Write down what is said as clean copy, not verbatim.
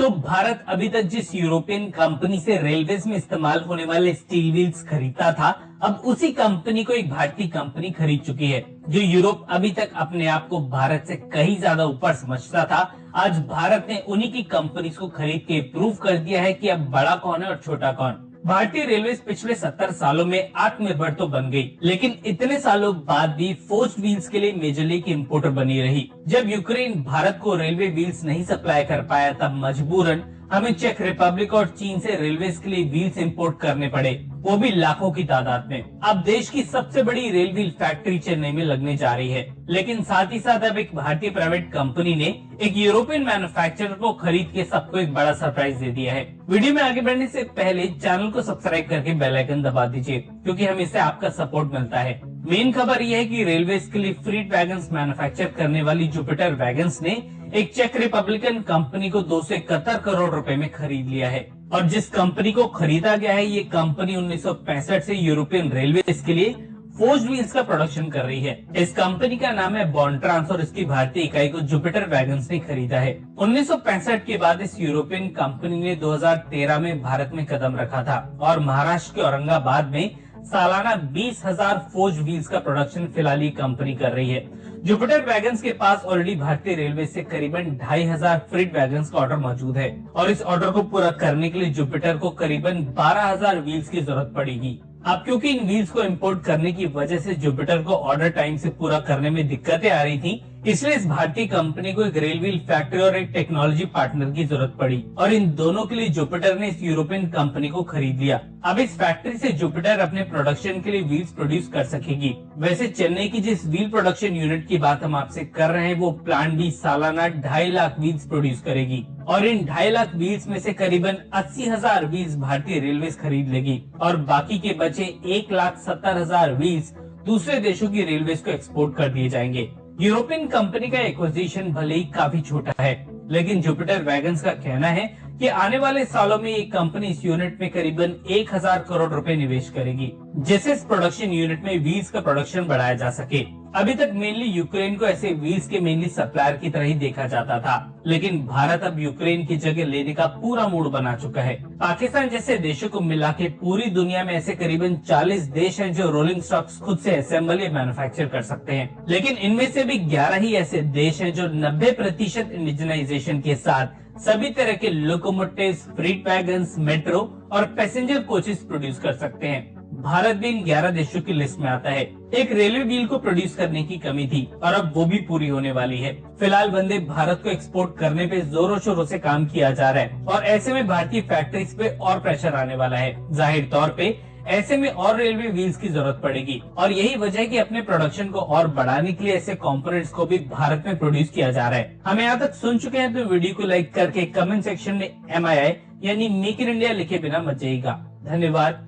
तो भारत अभी तक जिस यूरोपियन कंपनी से रेलवेज में इस्तेमाल होने वाले स्टील व्हील्स खरीदता था, अब उसी कंपनी को एक भारतीय कंपनी खरीद चुकी है। जो यूरोप अभी तक अपने आप को भारत से कहीं ज्यादा ऊपर समझता था, आज भारत ने उन्हीं की कंपनीज को खरीद के प्रूव कर दिया है कि अब बड़ा कौन है और छोटा कौन। भारतीय रेलवे पिछले 70 सालों में आत्मनिर्भर तो बन गई, लेकिन इतने सालों बाद भी फोर्ज्ड व्हील्स के लिए मेजर लीग इंपोर्टर बनी रही। जब यूक्रेन भारत को रेलवे व्हील्स नहीं सप्लाई कर पाया, तब मजबूरन हमें चेक रिपब्लिक और चीन से रेलवे के लिए व्हील्स इंपोर्ट करने पड़े, वो भी लाखों की तादाद में। अब देश की सबसे बड़ी रेल व्हील फैक्ट्री चेन्नई में लगने जा रही है, लेकिन साथ ही साथ अब एक भारतीय प्राइवेट कंपनी ने एक यूरोपियन मैन्युफैक्चरर को खरीद के सबको एक बड़ा सरप्राइज दे दिया है। वीडियो में आगे बढ़ने से पहले चैनल को सब्सक्राइब करके बेल आइकन दबा दीजिए, क्योंकि हमें इससे आपका सपोर्ट मिलता है। मेन खबर यह है कि रेलवे के लिए फ्रीट वैगन्स मैन्युफैक्चर करने वाली जुपिटर वैगन्स ने एक चेक रिपब्लिकन कंपनी को 271 करोड़ रुपए में खरीद लिया है। और जिस कंपनी को खरीदा गया है, ये कंपनी 1965 से यूरोपियन रेलवे के लिए फोर्ज्ड व्हील्स का प्रोडक्शन कर रही है। इस कंपनी का नाम है बॉन्ट्रांस और इसकी भारतीय इकाई को जुपिटर वैगन्स ने खरीदा है। 1965 के बाद इस यूरोपियन कंपनी ने 2013 में भारत में कदम रखा था और महाराष्ट्र के औरंगाबाद में सालाना 20,000 फोर्ज्ड व्हील्स का प्रोडक्शन फिलहाल ये कंपनी कर रही है। जुपिटर वैगन्स के पास ऑलरेडी भारतीय रेलवे से करीबन 2,500 फ्रीट वैगन्स का ऑर्डर मौजूद है और इस ऑर्डर को पूरा करने के लिए जुपिटर को करीबन 12,000 व्हील्स की जरूरत पड़ेगी। अब क्योंकि इन व्हील्स को इंपोर्ट करने की वजह से जुपिटर को ऑर्डर टाइम से पूरा करने में दिक्कतें आ रही थी, इसलिए इस भारतीय कंपनी को एक रेल व्हील फैक्ट्री और एक टेक्नोलॉजी पार्टनर की जरूरत पड़ी और इन दोनों के लिए जुपिटर ने इस यूरोपियन कंपनी को खरीद लिया। अब इस फैक्ट्री से जुपिटर अपने प्रोडक्शन के लिए व्हील्स प्रोड्यूस कर सकेगी। वैसे चेन्नई की जिस व्हील प्रोडक्शन यूनिट की बात हम आपसे कर रहे हैं, वो प्लांट भी सालाना 2.5 लाख व्हील्स प्रोड्यूस करेगी और इन 2.5 लाख व्हील्स में से करीबन 80,000 व्हील्स भारतीय रेलवे खरीद लेगी और बाकी के बचे 1,70,000 व्हील्स दूसरे देशों की रेलवे को एक्सपोर्ट कर दिए जाएंगे। यूरोपियन कंपनी का एक्विजिशन भले ही काफी छोटा है, लेकिन जुपिटर वैगन्स का कहना है कि आने वाले सालों में ये कंपनी इस यूनिट में करीबन 1,000 करोड़ रुपए निवेश करेगी, जिससे इस प्रोडक्शन यूनिट में व्हील्स का प्रोडक्शन बढ़ाया जा सके। अभी तक मेनली यूक्रेन को ऐसे व्हील्स के मेनली सप्लायर की तरह ही देखा जाता था, लेकिन भारत अब यूक्रेन की जगह लेने का पूरा मूड बना चुका है। पाकिस्तान जैसे देशों को मिला के पूरी दुनिया में ऐसे करीबन 40 देश हैं जो रोलिंग स्टॉक्स खुद से असेंबल या मैन्युफैक्चर कर सकते हैं, लेकिन इनमें से भी 11 ही ऐसे देश हैं जो 90% इंडिजनाइजेशन के साथ सभी तरह के लोकोमोटिव्स, फ्रीट वैगन्स, मेट्रो और पैसेंजर कोचेस प्रोड्यूस कर सकते हैं। भारत भी इन 11 देशों की लिस्ट में आता है। एक रेलवे व्हील को प्रोड्यूस करने की कमी थी और अब वो भी पूरी होने वाली है। फिलहाल वंदे भारत को एक्सपोर्ट करने पे जोरों शोरों से काम किया जा रहा है और ऐसे में भारतीय फैक्ट्रीज पे और प्रेशर आने वाला है। जाहिर तौर पे ऐसे में और रेलवे व्हील्स की जरूरत पड़ेगी और यही वजह है कि अपने प्रोडक्शन को और बढ़ाने के लिए ऐसे कंपोनेंट्स को भी भारत में प्रोड्यूस किया जा रहा है। हमें यहाँ तक सुन चुके हैं तो वीडियो को लाइक करके कमेंट सेक्शन में MII यानी मेक इन इंडिया लिखे बिना मत जाइएगा। धन्यवाद।